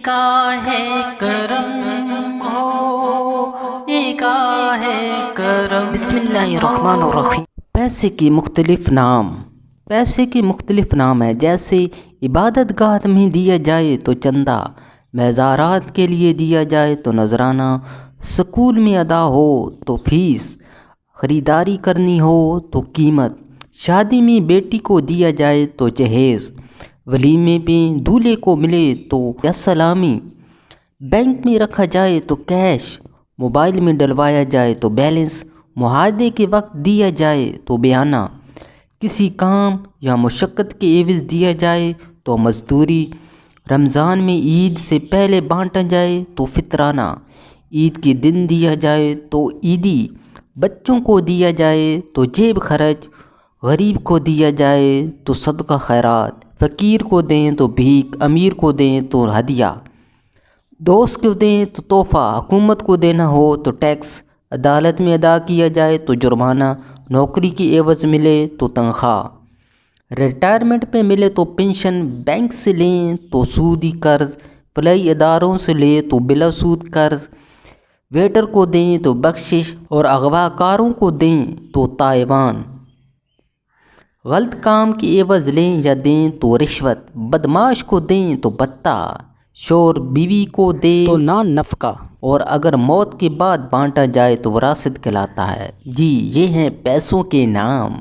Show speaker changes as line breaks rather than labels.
نگاہ کرم ہو، نگاہ کرم۔
بسم اللہ الرحمن الرحیم۔ پیسے کے مختلف نام ہیں، جیسے عبادت گاہ میں دیا جائے تو چندہ، مزارات کے لیے دیا جائے تو نذرانہ، سکول میں ادا ہو تو فیس، خریداری کرنی ہو تو قیمت، شادی میں بیٹی کو دیا جائے تو جہیز، ولیمے میں دولہے کو ملے تو یا سلامی، بینک میں رکھا جائے تو کیش، موبائل میں ڈلوایا جائے تو بیلنس، معاہدے کے وقت دیا جائے تو بیانہ، کسی کام یا مشقت کے عوض دیا جائے تو مزدوری، رمضان میں عید سے پہلے بانٹا جائے تو فطرانہ، عید کے دن دیا جائے تو عیدی، بچوں کو دیا جائے تو جیب خرچ، غریب کو دیا جائے تو صدقہ خیرات، فقیر کو دیں تو بھیک، امیر کو دیں تو ہدیہ، دوست کو دیں تو تحفہ، حکومت کو دینا ہو تو ٹیکس، عدالت میں ادا کیا جائے تو جرمانہ، نوکری کی عوض ملے تو تنخواہ، ریٹائرمنٹ پہ ملے تو پنشن، بینک سے لیں تو سودی قرض، فلاحی اداروں سے لیں تو بلا سود قرض، ویٹر کو دیں تو بخشش اور اغوا کاروں کو دیں تو تائیوان، غلط کام کی عوض لیں یا دیں تو رشوت، بدمعاش کو دیں تو بتہ، شوہر بیوی کو دے تو نان نفقہ، اور اگر موت کے بعد بانٹا جائے تو وراثت کہلاتا ہے۔ جی یہ ہیں پیسوں کے نام۔